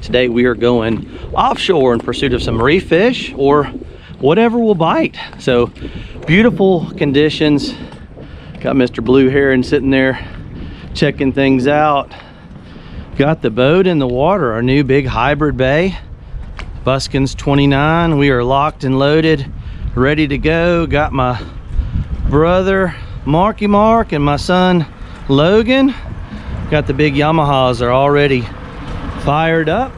Today we are going offshore in pursuit of some reef fish or whatever will bite. So beautiful conditions. Got Mr. Blue Heron sitting there checking things out. Got the boat in the water, our new big hybrid bay, Buskins 29. We are locked and loaded, ready to go. Got my brother Marky Mark and my son Logan. Got the big Yamahas are already fired up.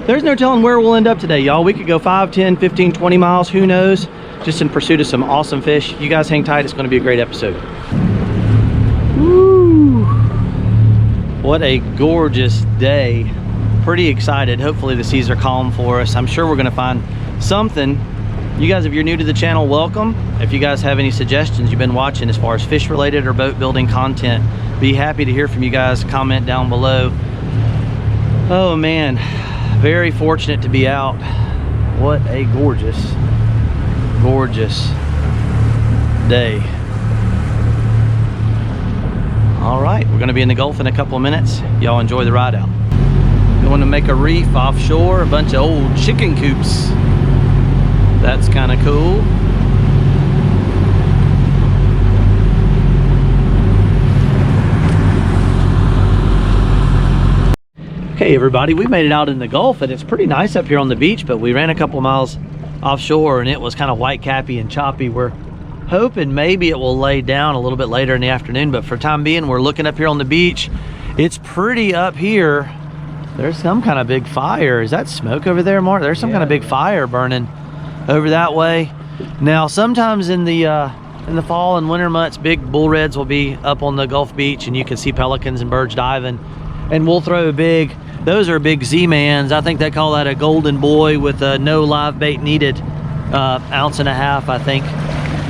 There's no telling where we'll end up today, y'all. We could go 5, 10, 15, 20 miles, who knows, just in pursuit of some awesome fish. You guys hang tight, it's going to be a great episode. Woo! What a gorgeous day. Pretty excited. Hopefully the seas are calm for us. I'm sure we're going to find something. You guys, if you're new to the channel, welcome. If you guys have any suggestions you've been watching as far as fish related or boat building content, be happy to hear from you guys. Comment down below. Oh man, very fortunate to be out. What a gorgeous, gorgeous day. All right, we're gonna be in the Gulf in a couple of minutes. Y'all enjoy the ride out. Going to make a reef offshore, a bunch of old chicken coops. That's kind of cool. Okay everybody, we made it out in the Gulf and it's pretty nice up here on the beach, but we ran a couple miles offshore and it was kind of white cappy and choppy. We're hoping maybe it will lay down a little bit later in the afternoon, but for time being we're looking up here on the beach. It's pretty up here. There's some kind of big fire. Is that smoke over there, Mark? There's some kind of big fire burning over that way. Now sometimes in the fall and winter months, big bull reds will be up on the Gulf beach and you can see pelicans and birds diving, and we'll throw a big, those are big Z-mans. I think they call that a golden boy with no live bait needed, 1.5 ounces, I think,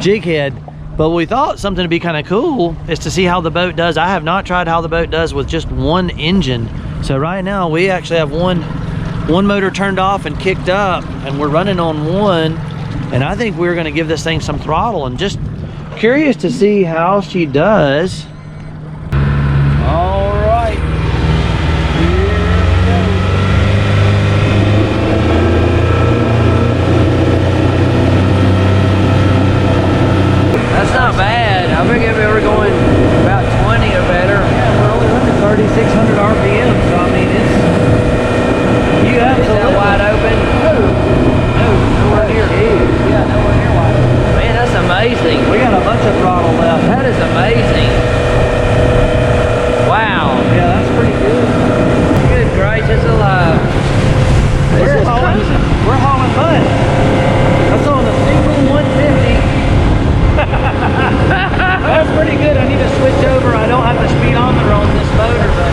jig head. But we thought something to be kind of cool is to see how the boat does. I have not tried how the boat does with just one engine. So right now we actually have one motor turned off and kicked up and we're running on one, and I think we're going to give this thing some throttle and just curious to see how she does. All right. That's not bad. I think if we were going about 20 or better. Yeah, we're only running 3,600 RPM, so I mean it's, you absolutely. Is that wide open? No, nowhere near. Yeah, nowhere near wide open. Man, that's amazing. We got a bunch of throttle left. That is amazing. Wow. Yeah, that's pretty good. Good gracious alive. This is crazy. We're hauling butt. That's on a single 150. That's pretty good. I need to switch over. I don't have the speedometer on this motor, but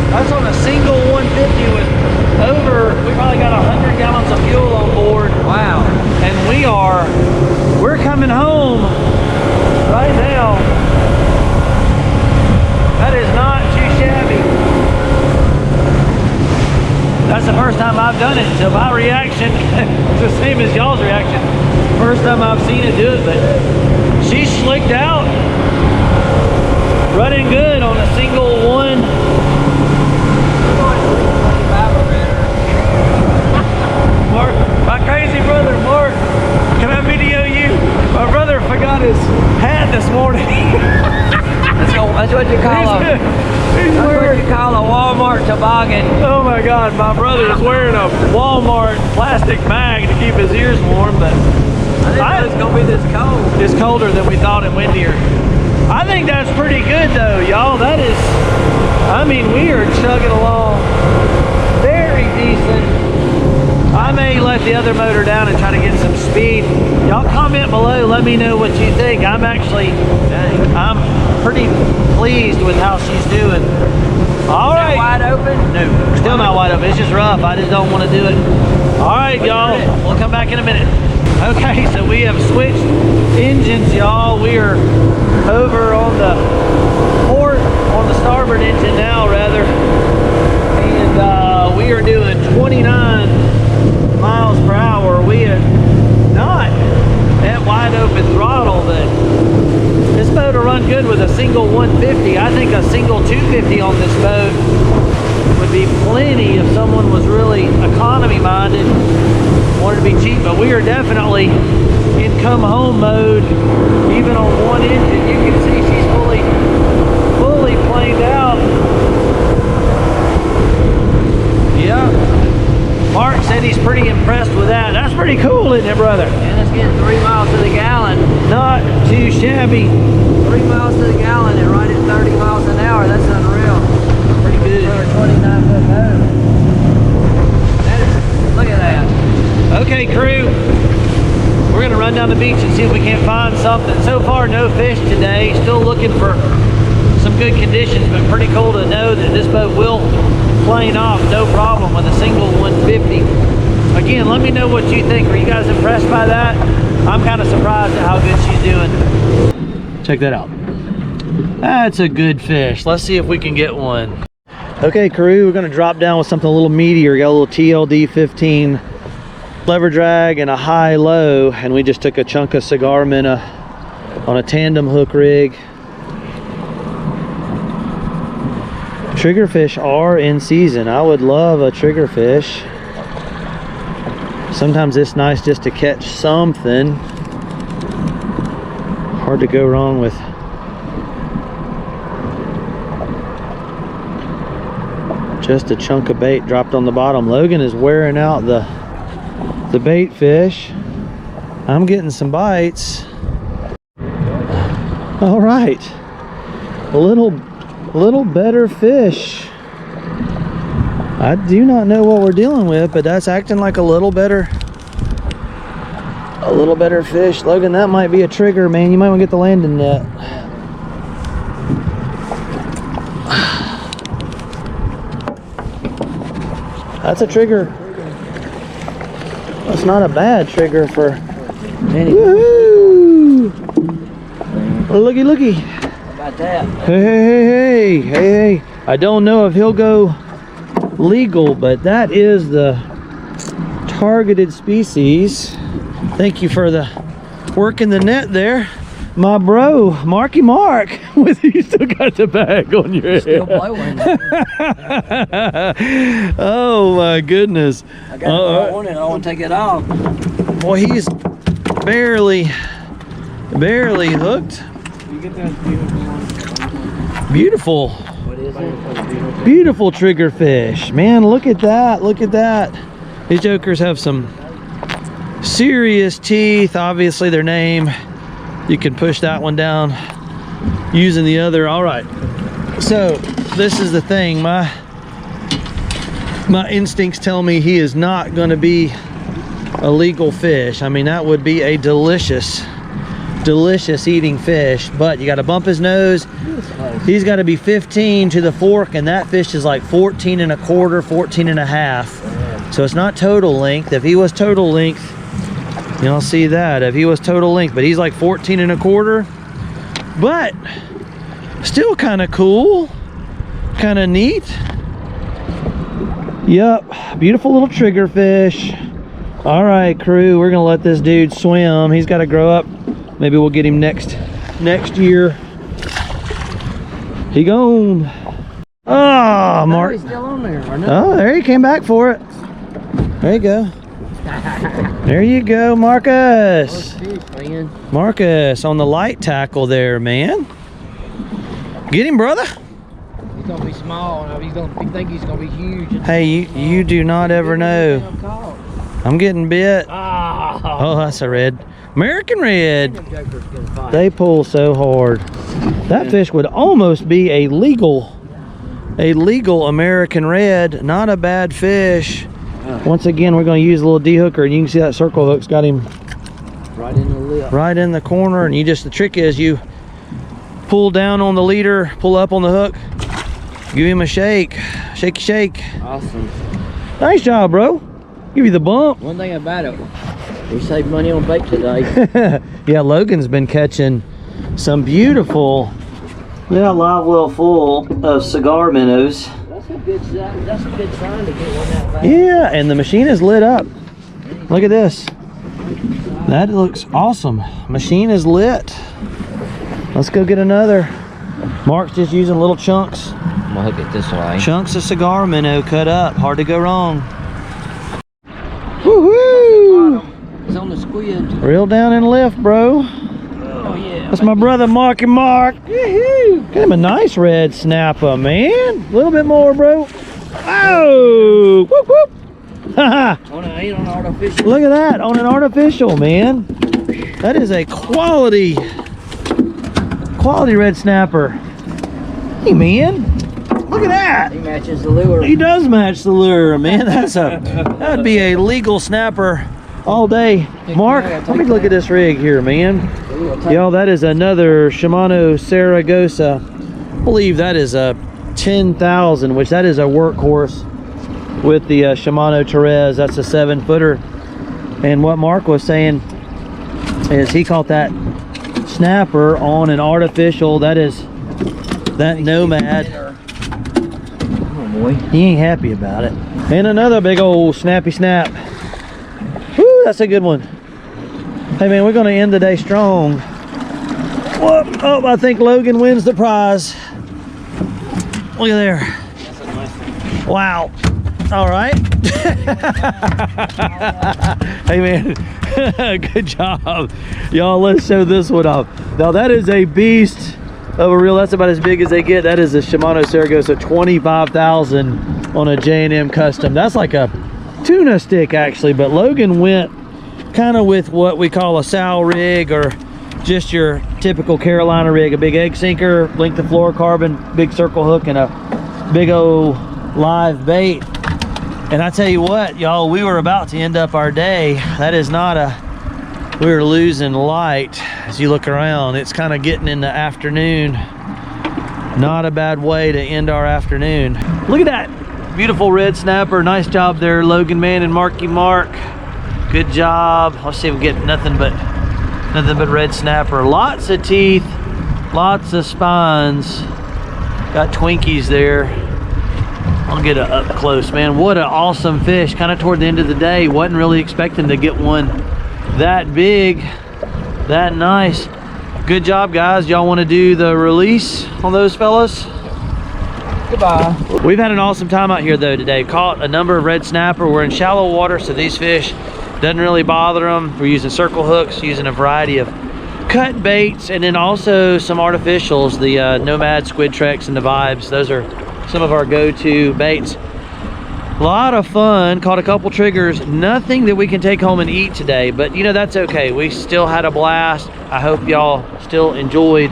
that's on a single 150 with over, we probably got 100 gallons of fuel on board. Wow. And we're coming home right now. That is not too shabby. That's the first time I've done it, so my reaction is the same as y'all's reaction. First time I've seen it do it, but she's slicked out. Running good on a single one. Mark, my crazy brother Mark, can I video you? My brother forgot his hat this morning. That's what you call a Walmart toboggan. Oh my God, my brother is wearing a Walmart plastic bag to keep his ears warm, but I didn't know it's gonna be this cold. it's colder than we thought and windier. I think that's pretty good though, y'all. That is, I mean, we are chugging along very decent. I may let the other motor down and try to get some speed. Y'all comment below, let me know what you think. I'm pretty pleased with how she's doing. All right. Wide open? No, still not wide open. It's just rough. I just don't want to do it. All right, y'all. We'll come back in a minute. Okay, so we have switched engines, y'all. We are over on the port, on the starboard engine now, rather. And we are doing 29 miles per hour. We are not at wide open throttle, but this boat will run good with a single 150. I think a single 250 on this boat would be plenty if someone was really economy minded, wanted to be cheap. But we are definitely in come home mode. Even on one engine, you can see she's fully planed out. Yeah, Mark said he's pretty impressed with that. That's pretty cool, isn't it, brother? And it's getting 3 miles to the gallon. Not too shabby. 3 miles to the gallon and right at 30 miles an hour. That's unreal. Pretty good. For a 29-foot boat. Look at that. Okay, crew. We're gonna run down the beach and see if we can't find something. So far, no fish today. Still looking for some good conditions, but pretty cool to know that this boat will plane off no problem with a single 150. Again, let me know what you think. Are you guys impressed by that? I'm kind of surprised at how good she's doing. Check that out. That's a good fish. Let's see if we can get one. Okay, crew, we're gonna drop down with something a little meatier. Got a little TLD 15 lever drag and a high-low, and we just took a chunk of cigar minnow on a tandem hook rig. Triggerfish are in season. I would love a triggerfish. Sometimes it's nice just to catch something. Hard to go wrong with just a chunk of bait dropped on the bottom. Logan is wearing out the bait fish. I'm getting some bites. All right, a little better fish. I do not know what we're dealing with, but that's acting like a little better fish. Logan, that might be a trigger, man. You might want to get the landing net. That's a trigger. That's not a bad trigger for any. Woohoo! Looky. How about that? Hey. I don't know if he'll go legal, but that is the targeted species. Thank you for the work in the net there, my bro, Marky Mark. With you still got the bag on your head. Still blowing. Oh my goodness. I got it on it. I want to take it off. Boy, he's barely hooked. You get that beautiful one. Beautiful. What is it? Beautiful trigger fish. Man, look at that. Look at that. These jokers have some serious teeth. Obviously their name. You can push that one down using the other. All right. So this is the thing. My instincts tell me he is not going to be a legal fish. I mean, that would be a delicious eating fish, but you got to bump his nose. He's got to be 15 to the fork, and that fish is like 14 and a quarter, 14 and a half. So it's not total length. If he was total length, you'll see that. If he was total length, but he's like 14 and a quarter, but still kind of cool, kind of neat. Yep, beautiful little trigger fish. All right, crew, we're gonna let this dude swim. He's got to grow up. Maybe we'll get him next year. He gone. Oh, Mark. He's still on there. Or no? Oh, there he came back for it. There you go. There you go, Marcus. Fish, man. Marcus on the light tackle there, man. Get him, brother. He's gonna be small. Now. You think he's gonna be huge. Hey, you do not ever know. I'm getting bit. Oh, that's a red. American red. They pull so hard. That fish would almost be a legal American red. Not a bad fish. Once again, we're going to use a little D-hooker, and you can see that circle hook's got him right in the lip. Right in the corner. And the trick is you pull down on the leader, pull up on the hook, Give him a shake. Shake, shake. Awesome. Nice job, bro. Give you the bump. One thing about it, we saved money on bait today. Yeah, Logan's been catching some beautiful, live well full of cigar minnows. That's a good sign. That's a good sign to get one that bad. Yeah, and the machine is lit up. Look at this. That looks awesome. Machine is lit. Let's go get another. Mark's just using little chunks. I'm gonna hook it this way. Chunks of cigar minnow cut up. Hard to go wrong. Woohoo! It's on the squid. Reel down and lift, bro. Oh yeah. That's my brother Marky Mark. Woohoo! Get him a nice red snapper, man. A little bit more, bro. Oh! Whoop whoop! Haha! On an artificial. Look at that on an artificial, man. That is a quality red snapper. Hey, man. Look at that. He matches the lure. He does match the lure, man. That'd be a legal snapper all day. Mark, let me look at this rig here, man. Y'all, that is another Shimano Saragosa. I believe that is a 10,000, which that is a workhorse with the Shimano Torres. That's a 7-footer. And what Mark was saying is he caught that snapper on an artificial. That Nomad. Oh boy. He ain't happy about it. And another big old snappy snap. Woo, that's a good one. Hey man, we're gonna end the day strong. Whoop. Oh, I think Logan wins the prize. Look at there. That's a nice one. Wow. All right. Hey man, good job. Y'all, let's show this one off. Now that is a beast of a reel. That's about as big as they get. That is a Shimano Saragosa 25,000 on a J&M Custom. That's like a tuna stick actually, but Logan went kind of with what we call a sow rig, or just your typical Carolina rig, a big egg sinker, length of fluorocarbon, big circle hook, and a big old live bait. And I tell you what, y'all, we were about to end up our day. That is not we were losing light. As you look around, it's kind of getting in the afternoon. Not a bad way to end our afternoon. Look at that beautiful red snapper. Nice job there, Logan man and Marky Mark. Good job. Let's see if we get nothing but red snapper. Lots of teeth, lots of spines. Got Twinkies there. I'll get it up close, man. What an awesome fish. Kind of toward the end of the day, wasn't really expecting to get one that big, that nice. Good job, guys. Y'all want to do the release on those fellas? Goodbye. We've had an awesome time out here though today. Caught a number of red snapper. We're in shallow water, so these fish doesn't really bother them. We're using circle hooks, using a variety of cut baits, and then also some artificials, the Nomad, Squid Treks, and the Vibes. Those are some of our go-to baits. A lot of fun. Caught a couple triggers. Nothing that we can take home and eat today, but you know, that's okay. We still had a blast. I hope y'all still enjoyed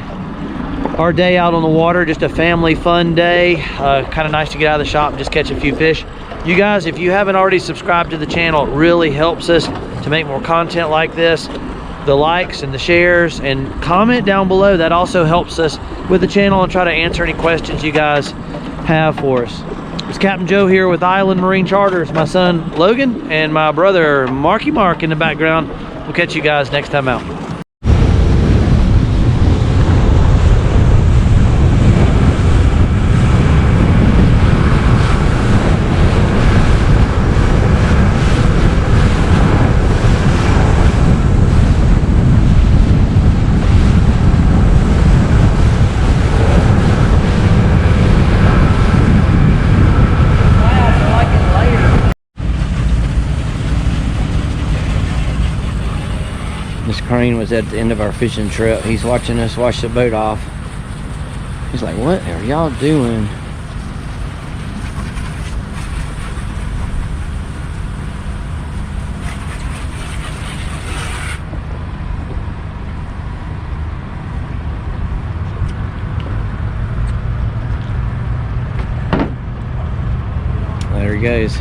our day out on the water. Just a family fun day. Kind of nice to get out of the shop and just catch a few fish. You guys, if you haven't already subscribed to the channel, it really helps us to make more content like this. The likes and the shares and comment down below, that also helps us with the channel and try to answer any questions you guys have for us. It's Captain Joe here with Island Marine Charters. My son Logan and my brother Marky Mark in the background. We'll catch you guys next time out. This crane was at the end of our fishing trip. He's watching us wash the boat off. He's like, what are y'all doing? There he goes.